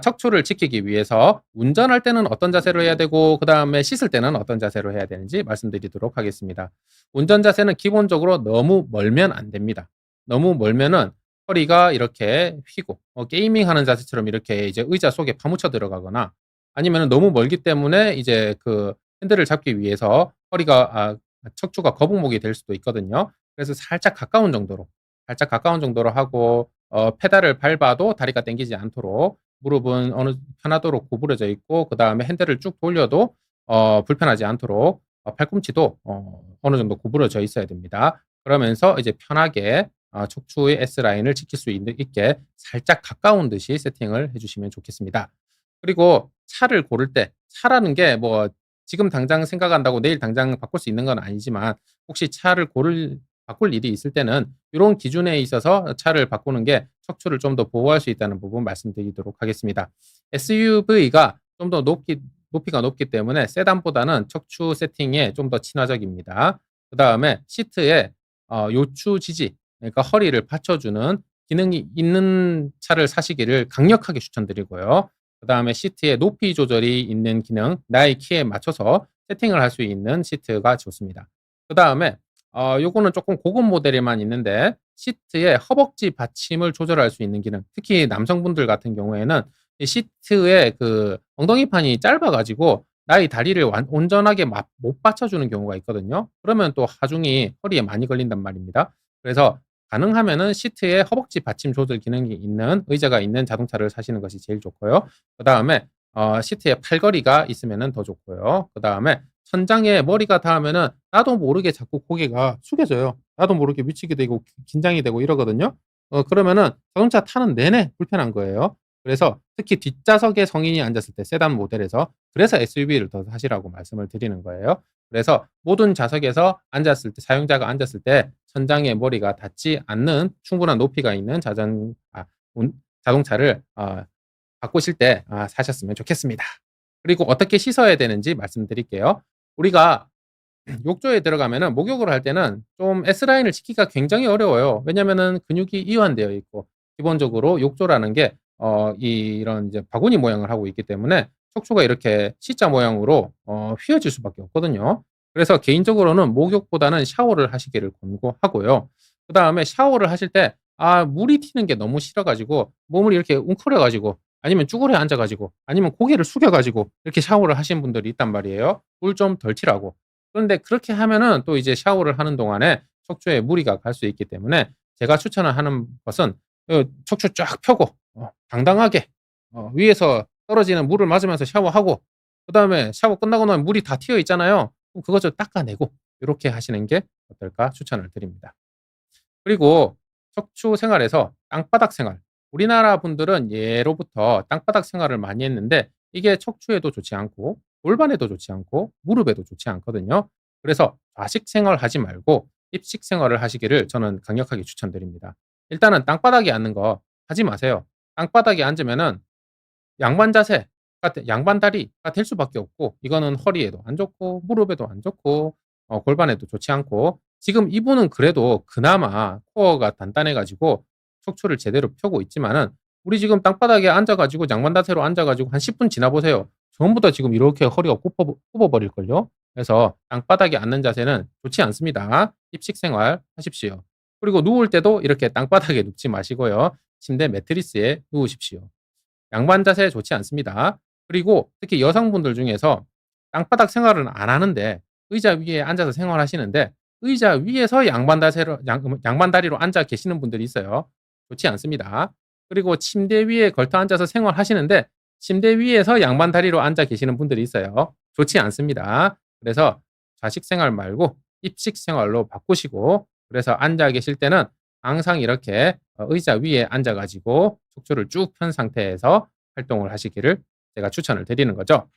척추를 지키기 위해서 운전할 때는 어떤 자세로 해야 되고 그 다음에 씻을 때는 어떤 자세로 해야 되는지 말씀드리도록 하겠습니다. 운전 자세는 기본적으로 너무 멀면 안 됩니다. 너무 멀면은 허리가 이렇게 휘고 게이밍하는 자세처럼 이렇게 이제 의자 속에 파묻혀 들어가거나 아니면 너무 멀기 때문에 이제 그 핸들을 잡기 위해서 척추가 거북목이 될 수도 있거든요. 그래서 살짝 가까운 정도로 하고 페달을 밟아도 다리가 당기지 않도록 무릎은 어느 편하도록 구부러져 있고 그다음에 핸들을 쭉 돌려도 불편하지 않도록 팔꿈치도 어느 정도 구부러져 있어야 됩니다. 그러면서 이제 편하게 척추의 S라인을 지킬 수 있게 살짝 가까운 듯이 세팅을 해 주시면 좋겠습니다. 그리고 차를 고를 때 차라는 게 뭐 지금 당장 생각한다고 내일 당장 바꿀 수 있는 건 아니지만 혹시 차를 바꿀 일이 있을 때는 요런 기준에 있어서 차를 바꾸는 게 척추를 좀 더 보호할 수 있다는 부분 말씀드리도록 하겠습니다. SUV가 좀 더 높이가 높기 때문에 세단보다는 척추 세팅에 좀 더 친화적입니다. 그다음에 시트에 요추 지지 그러니까 허리를 받쳐주는 기능이 있는 차를 사시기를 강력하게 추천드리고요. 그다음에 시트에 높이 조절이 있는 기능, 나의 키에 맞춰서 세팅을 할 수 있는 시트가 좋습니다. 그다음에 요거는 조금 고급 모델에만 있는데 시트의 허벅지 받침을 조절할 수 있는 기능. 특히 남성분들 같은 경우에는 이 시트의 그 엉덩이판이 짧아 가지고 나의 다리를 온전하게 못 받쳐주는 경우가 있거든요. 그러면 또 하중이 허리에 많이 걸린단 말입니다. 그래서 가능하면은 시트에 허벅지 받침 조절 기능이 있는 의자가 있는 자동차를 사시는 것이 제일 좋고요. 그다음에 시트에 팔걸이가 있으면은 더 좋고요. 그다음에 천장에 머리가 닿으면은 나도 모르게 자꾸 고개가 숙여져요. 나도 모르게 미치게 되고 긴장이 되고 이러거든요. 그러면은 자동차 타는 내내 불편한 거예요. 그래서 특히 뒷좌석에 성인이 앉았을 때 세단 모델에서 그래서 SUV를 더 사시라고 말씀을 드리는 거예요. 그래서 모든 좌석에서 앉았을 때 사용자가 앉았을 때 천장에 머리가 닿지 않는 충분한 높이가 있는 자동차를 바꾸실 때 사셨으면 좋겠습니다. 그리고 어떻게 씻어야 되는지 말씀드릴게요. 우리가 욕조에 들어가면은 목욕을 할 때는 좀 S라인을 지키기가 굉장히 어려워요. 왜냐면은 근육이 이완되어 있고 기본적으로 욕조라는 게 이런 이제 바구니 모양을 하고 있기 때문에 척추가 이렇게 C자 모양으로 휘어질 수밖에 없거든요. 그래서 개인적으로는 목욕보다는 샤워를 하시기를 권고하고요. 그다음에 샤워를 하실 때 물이 튀는 게 너무 싫어 가지고 몸을 이렇게 웅크려 가지고 아니면 쭈그려 앉아 가지고 아니면 고개를 숙여 가지고 이렇게 샤워를 하시는 분들이 있단 말이에요. 물 좀 덜 튀라고. 그런데 그렇게 하면은 또 이제 샤워를 하는 동안에 척추에 무리가 갈 수 있기 때문에 제가 추천을 하는 것은 척추 쫙 펴고 당당하게 위에서 떨어지는 물을 맞으면서 샤워하고 그다음에 샤워 끝나고 나면 물이 다 튀어 있잖아요. 그럼 그것 좀 닦아내고 요렇게 하시는 게 어떨까 추천을 드립니다. 그리고 척추 생활에서 땅바닥 생활. 우리나라 분들은 예로부터 땅바닥 생활을 많이 했는데 이게 척추에도 좋지 않고 골반에도 좋지 않고 무릎에도 좋지 않거든요. 그래서 좌식 생활하지 말고 입식 생활을 하시기를 저는 강력하게 추천드립니다. 일단은 땅바닥에 앉는 거 하지 마세요. 땅바닥에 앉으면은 양반 자세가 양반 다리가 될 수밖에 없고 이거는 허리에도 안 좋고 무릎에도 안 좋고 골반에도 좋지 않고 지금 이분은 그래도 그나마 코어가 단단해 가지고 척추를 제대로 펴고 있지만은 우리 지금 땅바닥에 앉아 가지고 양반 자세로 앉아 가지고 한 10분 지나 보세요. 전부 다 지금 이렇게 허리가 굽어 버릴걸요. 그래서 땅바닥에 앉는 자세는 좋지 않습니다. 입식 생활 하십시오. 그리고 누울 때도 이렇게 땅바닥에 눕지 마시고요. 침대 매트리스에 누우십시오. 양반 자세 좋지 않습니다. 그리고 특히 여성분들 중에서 땅바닥 생활은 안 하는데 의자 위에 앉아서 생활하시는데 의자 위에서 양반 다리로 앉아 계시는 분들이 있어요. 좋지 않습니다. 그리고 침대 위에 걸터 앉아서 생활하시는데 침대 위에서 양반 다리로 앉아 계시는 분들이 있어요. 좋지 않습니다. 그래서 좌식 생활 말고 입식 생활로 바꾸시고 그래서 앉아 계실 때는 항상 이렇게 의자 위에 앉아 가지고 척추를 쭉 편 상태에서 활동을 하시기를 제가 추천을 드리는 거죠.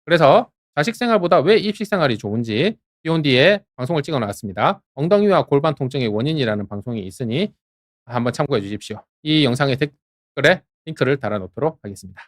그래서 좌식 생활보다 왜 입식 생활이 좋은지 비욘디에 방송을 찍어 놨습니다. 엉덩이와 골반 통증의 원인이라는 방송이 있으니 한번 참고해 주십시오. 이 영상의 댓글에 링크를 달아 놓도록 하겠습니다.